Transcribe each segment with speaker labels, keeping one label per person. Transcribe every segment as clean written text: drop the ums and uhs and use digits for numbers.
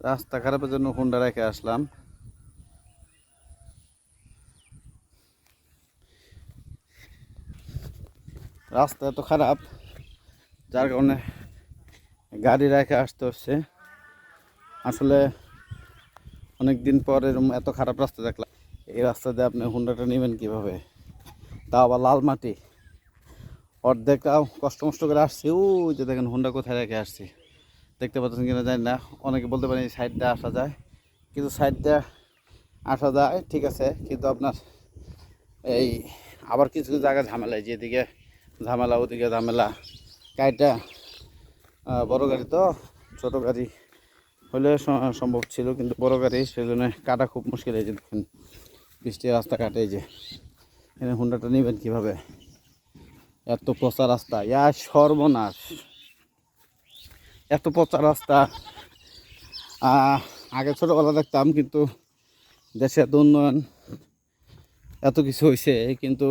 Speaker 1: রাস্তা খারাপের জন্য হুন্ডা রেখে আসলাম। রাস্তা এত খারাপ যার কারণে গাড়ি রেখে আসতে হচ্ছে। আসলে অনেক দিন পর এরকম এত খারাপ রাস্তা দেখলাম। এই রাস্তা দিয়ে আপনি হুন্ডাটা নেবেন কীভাবে, তাও আবার লাল মাটি। অর্ধেক কষ্ট মষ্ট করে আসছি। ওই যে দেখেন হুন্ডা কোথায় রেখে আসছি, দেখতে পাচ্ছেন কিনা জানি না। অনেকে বলতে পারেন এই সাইডটা আসা যায়, কিন্তু সাইডটা আসা যায় ঠিক আছে, কিন্তু আপনার এই আবার কিছু কিছু জায়গায় ঝামেলা, যেদিকে ঝামেলা ওদিকে ঝামেলা। গাড়িটা বড় গাড়ি তো, ছোটো গাড়ি হলে সম্ভব ছিল, কিন্তু বড় গাড়ি সেজন্য কাটা খুব মুশকিল। এই যে দেখেন বৃষ্টির রাস্তা কাটে। এই যে এখানে হুন্ডাটা নেবেন কীভাবে, এত পচা রাস্তা, সর্বনাশ। এত পচা রাস্তা আগে ছোটোবেলা দেখতাম, কিন্তু দেশে এত উন্নয়ন এত কিছু হয়েছে, কিন্তু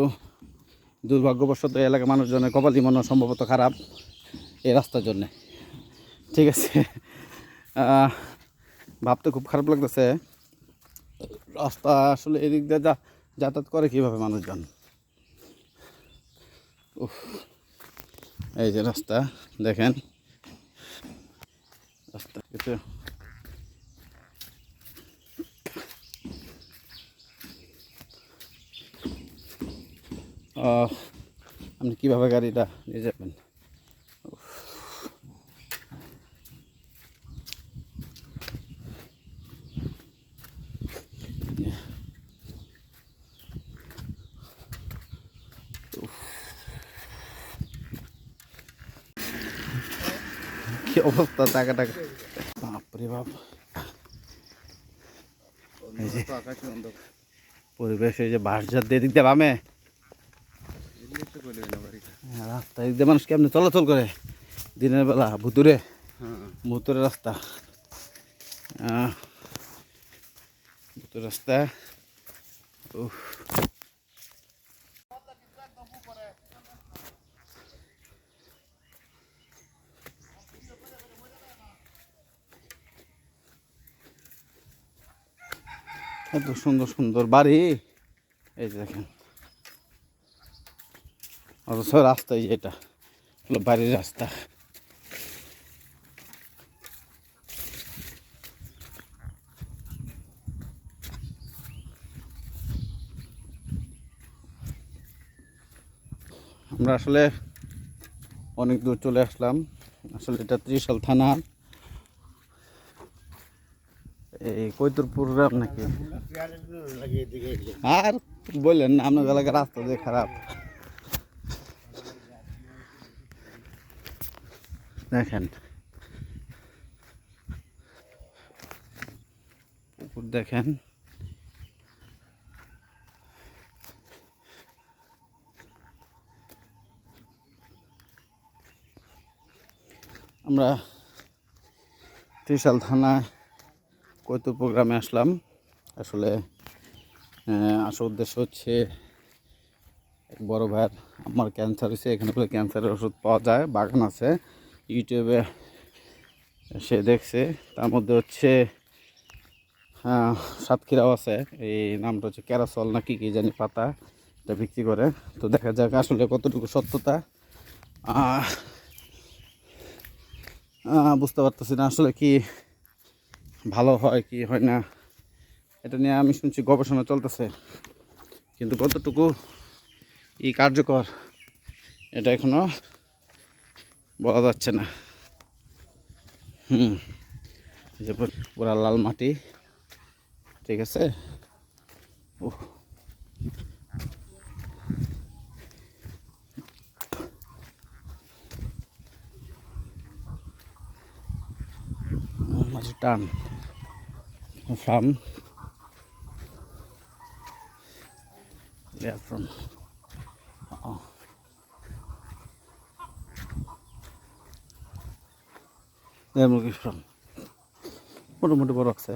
Speaker 1: দুর্ভাগ্যবশত এলাকার মানুষজনের কপালই মনে সম্ভবত খারাপ এই রাস্তার জন্যে। ঠিক আছে, ভাবতে খুব খারাপ লাগতেছে। রাস্তা আসলে এদিক দিয়ে যাতায়াত করে কীভাবে মানুষজন। এই যে রাস্তা দেখেন, রাস্তা কিন্তু আপনি কীভাবে গাড়িটা নিয়ে যাবেন। কি অবস্থা, টাকা টাকা, বাপরে বাপ। পরিবেশ, এই যে বাঁশঝাড় দিয়ে দিক দিয়ে বামে রাস্তা, দিক দিয়ে মানুষ কেমনি চলাচল করে দিনের বেলা, ভুতুরে ভুতুরে রাস্তা, ভুতুরে রাস্তা। এত সুন্দর সুন্দর বাড়ি, এই যে দেখেন। অথচ রাস্তা, এই যে এটা হলো বাড়ির রাস্তা। আমরা আসলে অনেক দূর চলে আসলাম। আসলে এটা ত্রিশাল থানা, এই কৈতুরপুর গ্রাম নাকি। আর বললেন না, আপনার এলাকার রাস্তা যে খারাপ। দেখেন পুকুর, দেখেন আমরা ত্রিশাল থানায় কৈতুরপুর গ্রামে আসলাম। আসলে আসল উদ্দেশ্য হচ্ছে এক বড় ভাইয়ের আমার ক্যান্সার হয়েছে। এখানে বলে ক্যান্সারের ওষুধ পাওয়া যায়, বাগান আছে, ইউটিউবে সে দেখছে। তার মধ্যে হচ্ছে সাতক্ষীরাও আছে, এই নামটা হচ্ছে ক্যারাসল না কি জানি পাতা, এটা বিক্রি করে। তো দেখা যাক আসলে কতটুকু সত্যতা, বুঝতে পারতেছি না আসলে কি ভালো হয় কি হয় না। এটা নিয়ে আমি শুনছি গবেষণা চলতেছে, কিন্তু কতটুকু কার্যকর এটা এখনো বলা যাচ্ছে না। এই যে পুরা লাল মাটি, ঠিক আছে। মাঝে টান ফার্ম from মুরগির ফার্ম মোটামুটি বড় আছে।